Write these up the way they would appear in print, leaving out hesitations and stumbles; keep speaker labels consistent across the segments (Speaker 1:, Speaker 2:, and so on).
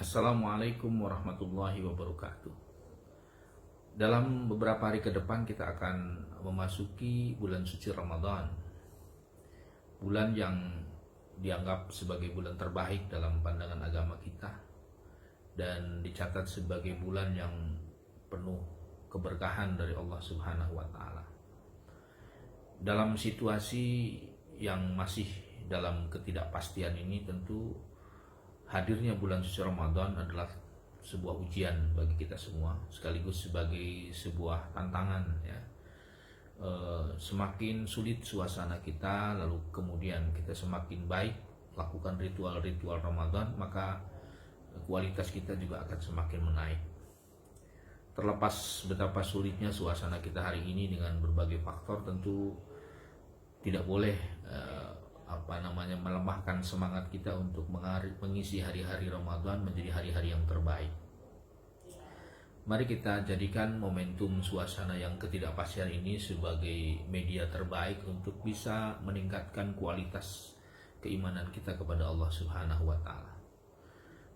Speaker 1: Assalamualaikum warahmatullahi wabarakatuh. Dalam beberapa hari ke depan kita akan memasuki bulan suci Ramadan. Bulan yang dianggap sebagai bulan terbaik dalam pandangan agama kita dan dicatat sebagai bulan yang penuh keberkahan dari Allah Subhanahu wa taala. Dalam situasi yang masih dalam ketidakpastian ini, tentu hadirnya bulan suci Ramadan adalah sebuah ujian bagi kita semua, sekaligus sebagai sebuah tantangan ya. Semakin sulit suasana kita, lalu kemudian kita semakin baik lakukan ritual-ritual Ramadan, maka kualitas kita juga akan semakin menaik. Terlepas betapa sulitnya suasana kita hari ini dengan berbagai faktor, tentu tidak boleh melemahkan semangat kita untuk mengisi hari-hari Ramadan menjadi hari-hari yang terbaik. Mari kita jadikan momentum suasana yang ketidakpastian ini sebagai media terbaik untuk bisa meningkatkan kualitas keimanan kita kepada Allah Subhanahu wa taala.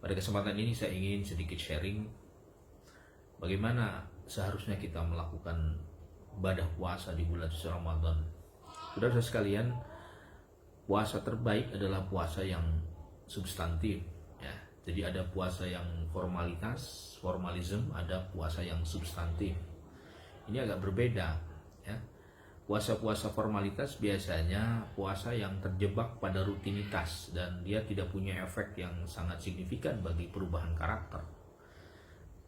Speaker 1: Pada kesempatan ini saya ingin sedikit sharing bagaimana seharusnya kita melakukan ibadah puasa di bulan suci Ramadan. Saudara sekalian, puasa terbaik adalah puasa yang substantif ya. Jadi ada puasa yang formalism, ada puasa yang substantif. Ini agak berbeda ya. Puasa-puasa formalitas biasanya puasa yang terjebak pada rutinitas dan dia tidak punya efek yang sangat signifikan bagi perubahan karakter.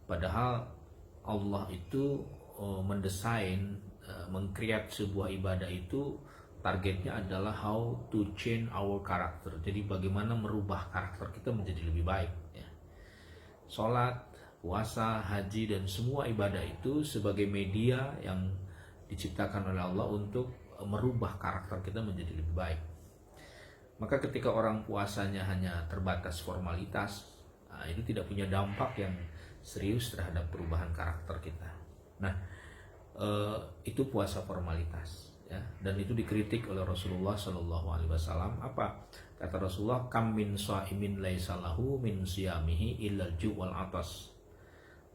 Speaker 1: Padahal Allah itu mendesain, mengcreate sebuah ibadah itu targetnya adalah how to change our character. Jadi bagaimana merubah karakter kita menjadi lebih baik ya. Sholat, puasa, haji dan semua ibadah itu sebagai media yang diciptakan oleh Allah untuk merubah karakter kita menjadi lebih baik. Maka ketika orang puasanya hanya terbatas formalitas, itu tidak punya dampak yang serius terhadap perubahan karakter kita. Nah, itu puasa formalitas. Ya, dan itu dikritik oleh Rasulullah Shallallahu Alaihi Wasallam. Apa kata Rasulullah? Kam min shaimin laisa lahu min siyamihi illal ju' wal atas.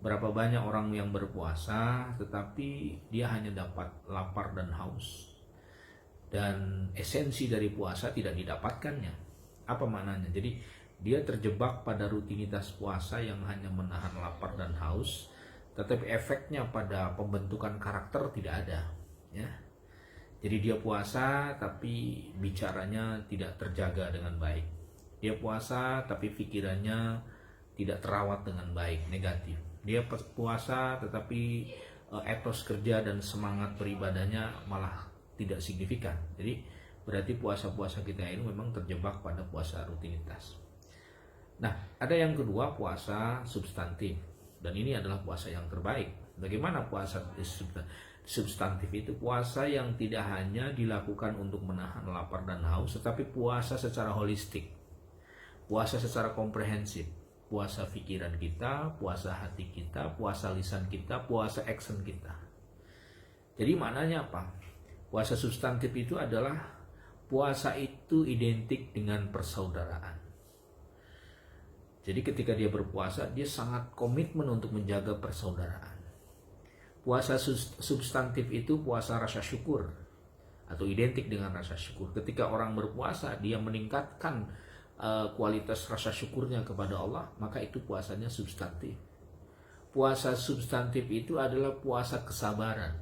Speaker 1: Berapa banyak orang yang berpuasa tetapi dia hanya dapat lapar dan haus, dan esensi dari puasa tidak didapatkannya. Apa maknanya? Jadi dia terjebak pada rutinitas puasa yang hanya menahan lapar dan haus, tetapi efeknya pada pembentukan karakter tidak ada ya. Jadi dia puasa tapi bicaranya tidak terjaga dengan baik. Dia puasa tapi pikirannya tidak terawat dengan baik, negatif. Dia puasa tetapi etos kerja dan semangat beribadahnya malah tidak signifikan. Jadi berarti puasa-puasa kita ini memang terjebak pada puasa rutinitas. Nah, ada yang kedua, puasa substantif. Dan ini adalah puasa yang terbaik. Bagaimana puasa substantif itu? Puasa yang tidak hanya dilakukan untuk menahan lapar dan haus, tetapi puasa secara holistik, puasa secara komprehensif, puasa pikiran kita, puasa hati kita, puasa lisan kita, puasa action kita. Jadi maknanya apa? Puasa substantif itu adalah puasa itu identik dengan persaudaraan. Jadi ketika dia berpuasa, dia sangat komitmen untuk menjaga persaudaraan. Puasa substantif itu puasa rasa syukur atau identik dengan rasa syukur. Ketika orang berpuasa, dia meningkatkan kualitas rasa syukurnya kepada Allah, maka itu puasanya substantif. Puasa substantif itu adalah puasa kesabaran.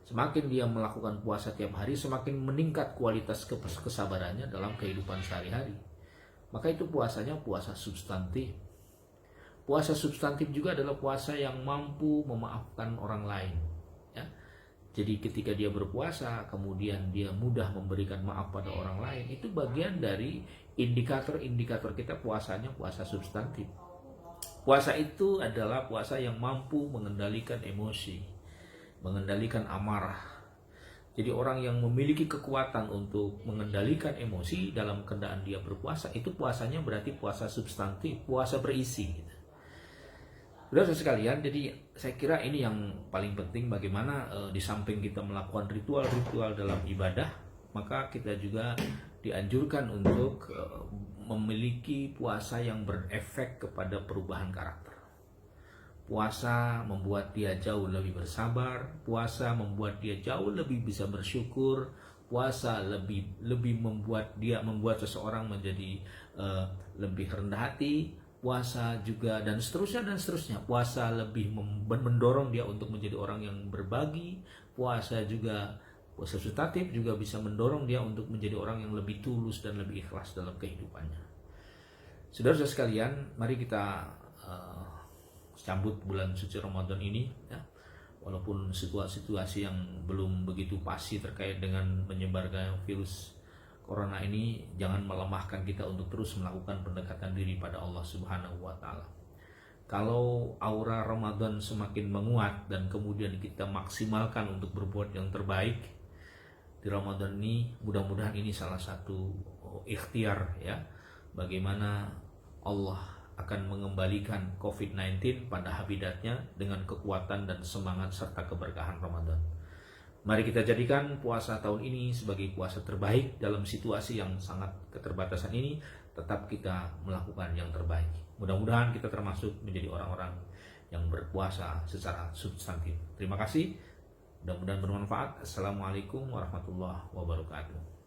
Speaker 1: Semakin dia melakukan puasa tiap hari, semakin meningkat kualitas kesabarannya dalam kehidupan sehari-hari. Maka itu puasanya puasa substantif. Puasa substantif juga adalah puasa yang mampu memaafkan orang lain ya. Jadi ketika dia berpuasa kemudian dia mudah memberikan maaf pada orang lain, itu bagian dari indikator-indikator kita puasanya puasa substantif. Puasa itu adalah puasa yang mampu mengendalikan emosi, mengendalikan amarah. Jadi orang yang memiliki kekuatan untuk mengendalikan emosi dalam keadaan dia berpuasa, itu puasanya berarti puasa substantif, puasa berisi gitu. Saudara sekalian, jadi saya kira ini yang paling penting, bagaimana di samping kita melakukan ritual-ritual dalam ibadah, maka kita juga dianjurkan untuk memiliki puasa yang berefek kepada perubahan karakter. Puasa membuat dia jauh lebih bersabar, puasa membuat dia jauh lebih bisa bersyukur, puasa lebih membuat seseorang menjadi lebih rendah hati, puasa juga dan seterusnya. Puasa lebih mendorong dia untuk menjadi orang yang berbagi, puasa sustatif juga bisa mendorong dia untuk menjadi orang yang lebih tulus dan lebih ikhlas dalam kehidupannya. Saudara-saudara sekalian, mari kita sambut bulan suci Ramadan ini ya. Walaupun situasi yang belum begitu pasti terkait dengan menyebarkan virus corona ini, jangan melemahkan kita untuk terus melakukan pendekatan diri pada Allah Subhanahu wa taala. Kalau aura Ramadan semakin menguat dan kemudian kita maksimalkan untuk berbuat yang terbaik di Ramadan ini, mudah-mudahan ini salah satu ikhtiar ya, bagaimana Allah akan mengembalikan COVID-19 pada habitatnya dengan kekuatan dan semangat serta keberkahan Ramadan. Mari kita jadikan puasa tahun ini sebagai puasa terbaik dalam situasi yang sangat keterbatasan ini. Tetap kita melakukan yang terbaik. Mudah-mudahan kita termasuk menjadi orang-orang yang berpuasa secara substantif. Terima kasih. Mudah-mudahan bermanfaat. Assalamualaikum warahmatullahi wabarakatuh.